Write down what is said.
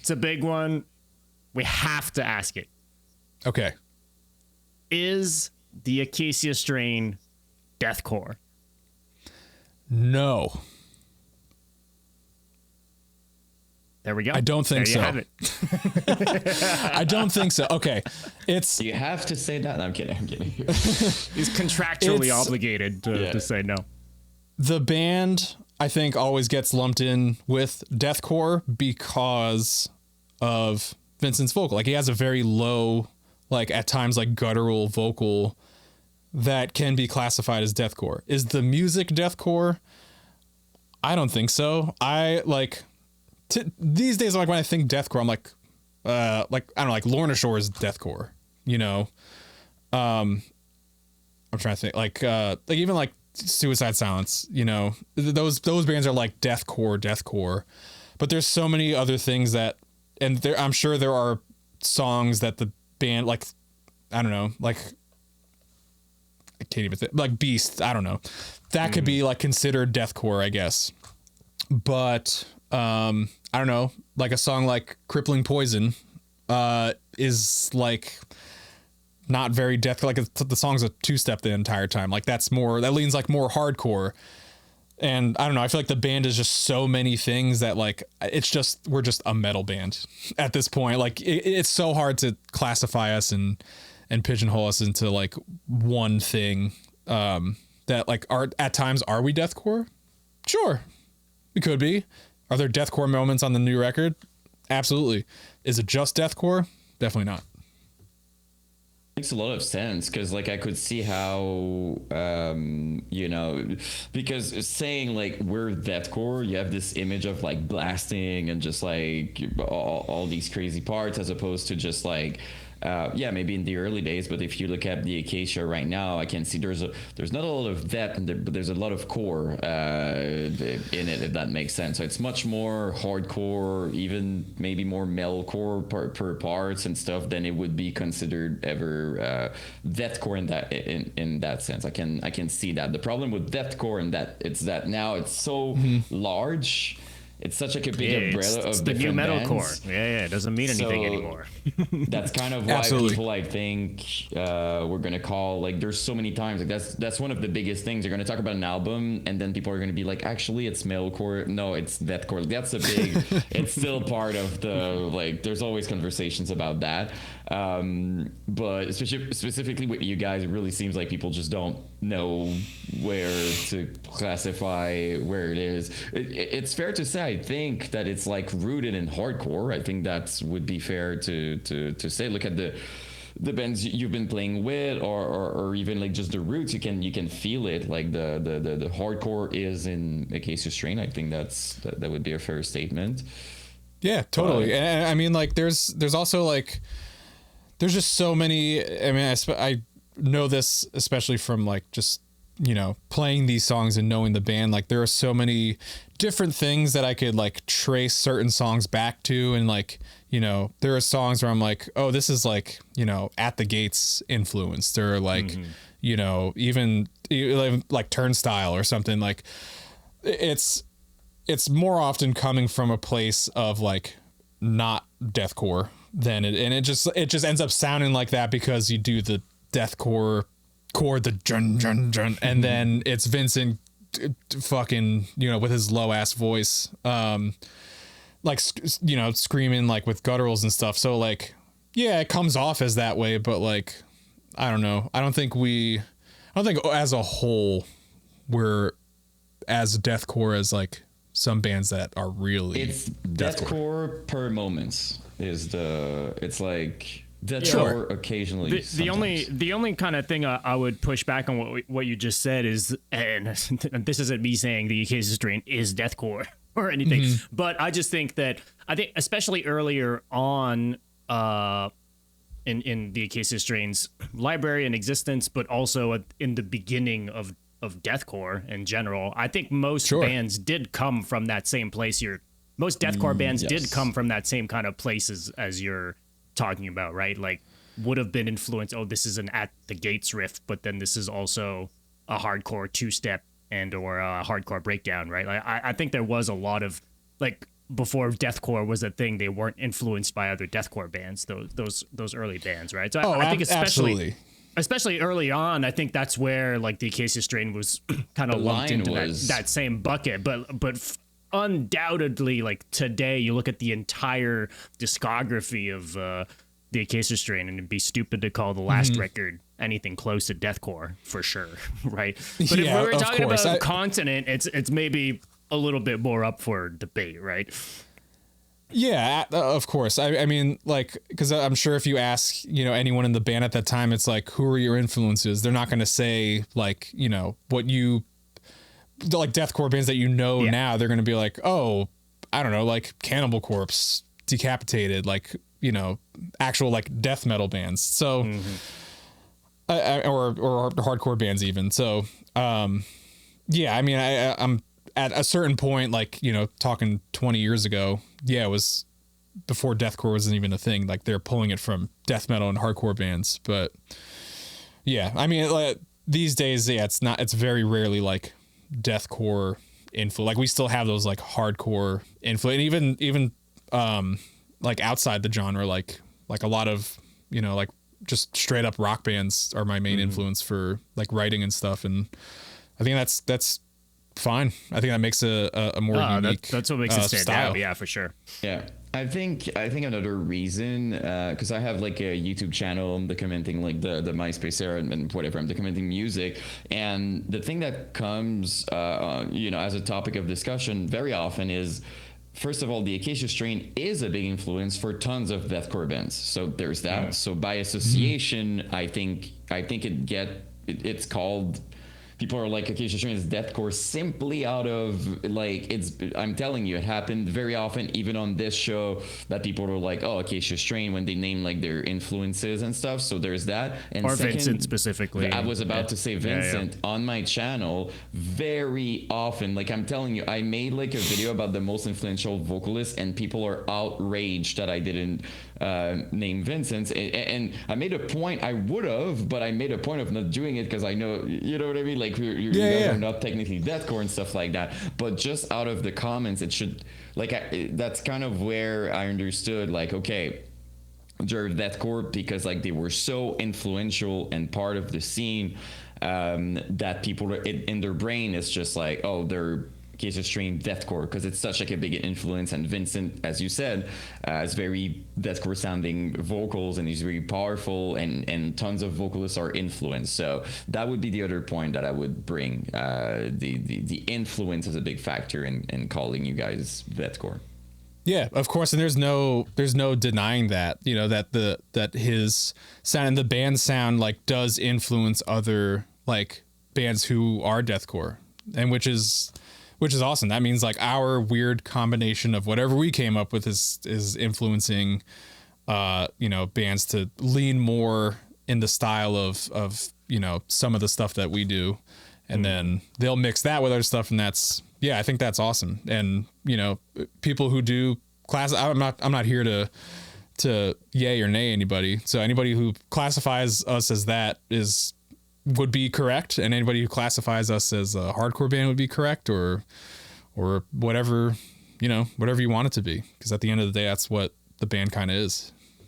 It's a big one. We have to ask it. Okay. Is the Acacia strain deathcore? No. There we go. I don't think so. There you have it. I don't think so. Okay. You have to say that. No, I'm kidding. He's contractually obligated to say no. The band, I think, always gets lumped in with deathcore because of Vincent's vocal. Like, he has a very low, like, at times, like, guttural vocal that can be classified as deathcore. Is the music deathcore? I don't think so. These days, like, when I think deathcore, I'm like, I don't know, like Lorna Shore is deathcore, you know? I'm trying to think, like even like Suicide Silence, you know, those bands are like deathcore, but there's so many other things that, and I'm sure there are songs that the band, like, I don't know, like, I can't even think, like Beast, I don't know, that could be like considered deathcore, I guess. But I don't know, like a song like Crippling Poison is like not very death, like the song's a two-step the entire time. Like that leans like more hardcore. And I don't know, I feel like the band is just so many things that like we're just a metal band at this point. Like it's so hard to classify us and pigeonhole us into like one thing. That like at times, are we deathcore? Sure, we could be. Are there deathcore moments on the new record? Absolutely. Is it just deathcore? Definitely not. Makes a lot of sense, because like I could see how you know, because saying like we're deathcore, you have this image of like blasting and just like all these crazy parts, as opposed to just like maybe in the early days. But if you look at the Acacia right now, I can see there's not a lot of depth, but there's a lot of core in it, if that makes sense. So it's much more hardcore, even maybe more metalcore per parts and stuff, than it would be considered ever deathcore in that sense. I can see that. The problem with deathcore and that it's that now it's so large. It's such like a big umbrella of it's the new different metalcore. bands. Yeah, it doesn't mean anything anymore. That's kind of why people, I think, we're gonna call, like, there's so many times, like that's one of the biggest things. You're gonna talk about an album, and then people are gonna be like, actually, it's metalcore. No, it's deathcore. That's a big. It's still part of the, like. There's always conversations about that. But specifically with you guys, it really seems like people just don't know where to classify where it is. It's fair to say, I think, that it's like rooted in hardcore. I think that would be fair to say. Look at the bands you've been playing with, or even like just the roots. You can feel it. Like the hardcore is in Acacia Strain. I think that would be a fair statement. Yeah, totally. And I mean, like, there's also like, there's just so many. I mean, I know this especially from like just, you know, playing these songs and knowing the band. Like, there are so many different things that I could like trace certain songs back to, and like, you know, there are songs where I'm like, oh, this is like, you know, At the Gates influenced, or like, you know, even like Turnstile or something. Like, it's more often coming from a place of like not deathcore than it, and it just ends up sounding like that because you do the deathcore chord, the jun jun jun, and then it's Vincent fucking, you know, with his low ass voice, like, you know, screaming like with gutturals and stuff. So like, yeah, it comes off as that way, but like, I don't know. I don't think as a whole we're as deathcore as like some bands that are really. It's deathcore per moments it's like deathcore occasionally. The only kind of thing I would push back on what you just said is, and this isn't me saying the Acacia Strain is deathcore or anything, but I just think that, I think especially earlier on in the Acacia Strain's library and existence, but also in the beginning of deathcore in general, I think most bands did come from that same place. Most deathcore bands did come from that same kind of places as you're talking about, right? Like, would have been influenced. Oh, this is an At the Gates riff, but then this is also a hardcore two-step and or a hardcore breakdown, right? Like, I think there was a lot of like before deathcore was a thing, they weren't influenced by other deathcore bands. Those early bands, right? So I think especially early on, I think that's where like the Acacia Strain was kind of lumped into that same bucket. But undoubtedly, like today, you look at the entire discography of the Acacia Strain, and it'd be stupid to call the last record anything close to deathcore for sure, right? But if we were talking about continent, it's maybe a little bit more up for debate, right? Yeah, of course. I mean, like, because I'm sure if you ask, anyone in the band at that time, it's like, who are your influences? They're not going to say like, what you, like deathcore bands that now. They're going to be like, oh, I don't know, like Cannibal Corpse, Decapitated, like, actual like death metal bands. So, or hardcore bands even. So, yeah, I mean, I'm at a certain point, like, talking 20 years ago, it was before deathcore wasn't even a thing. Like they're pulling it from death metal and hardcore bands. But yeah, I mean, like, these days, it's very rarely like deathcore influence. Like we still have those like hardcore influence, and even like outside the genre, like a lot of, like just straight up rock bands are my main influence for like writing and stuff. And I think that's fine. I think that makes a more unique. That's what makes it stand out. Yeah, for sure. Yeah. I think another reason, because I have like a YouTube channel, I'm documenting like the MySpace era and whatever, I'm documenting music, and the thing that comes, as a topic of discussion very often is, first of all, the Acacia Strain is a big influence for tons of deathcore bands. So there's that. Yeah. So by association, I think it's called. People are like, Acacia Strain is deathcore simply out of like, I'm telling you, it happened very often, even on this show, that people were like, oh, Acacia Strain, when they name like their influences and stuff. So there's that. And or second, Vincent specifically. I was about to say Vincent on my channel very often. Like I'm telling you, I made like a video about the most influential vocalists, and people are outraged that I didn't name Vincent. And I made a point, I would have, but I made a point of not doing it because I know, you know what I mean? Like you guys are not technically deathcore and stuff like that, but just out of the comments, it should that's kind of where I understood like, okay, they're deathcore because like they were so influential and part of the scene that people in their brain is just like, oh, they're Acacia Strain deathcore because it's such like a big influence. And Vincent, as you said, has very deathcore sounding vocals, and he's very powerful, and tons of vocalists are influenced. So that would be the other point that I would bring. The influence is a big factor in calling you guys deathcore. Yeah, of course, and there's no denying that, that his sound and the band's sound like does influence other like bands who are deathcore, and which is awesome. That means like our weird combination of whatever we came up with is influencing bands to lean more in the style of some of the stuff that we do, and then they'll mix that with other stuff, and I think that's awesome. And people who do class, I'm not here to yay or nay anybody. So anybody who classifies us as that would be correct, and anybody who classifies us as a hardcore band would be correct, or whatever you want it to be, because at the end of the day, that's what the band kind of is.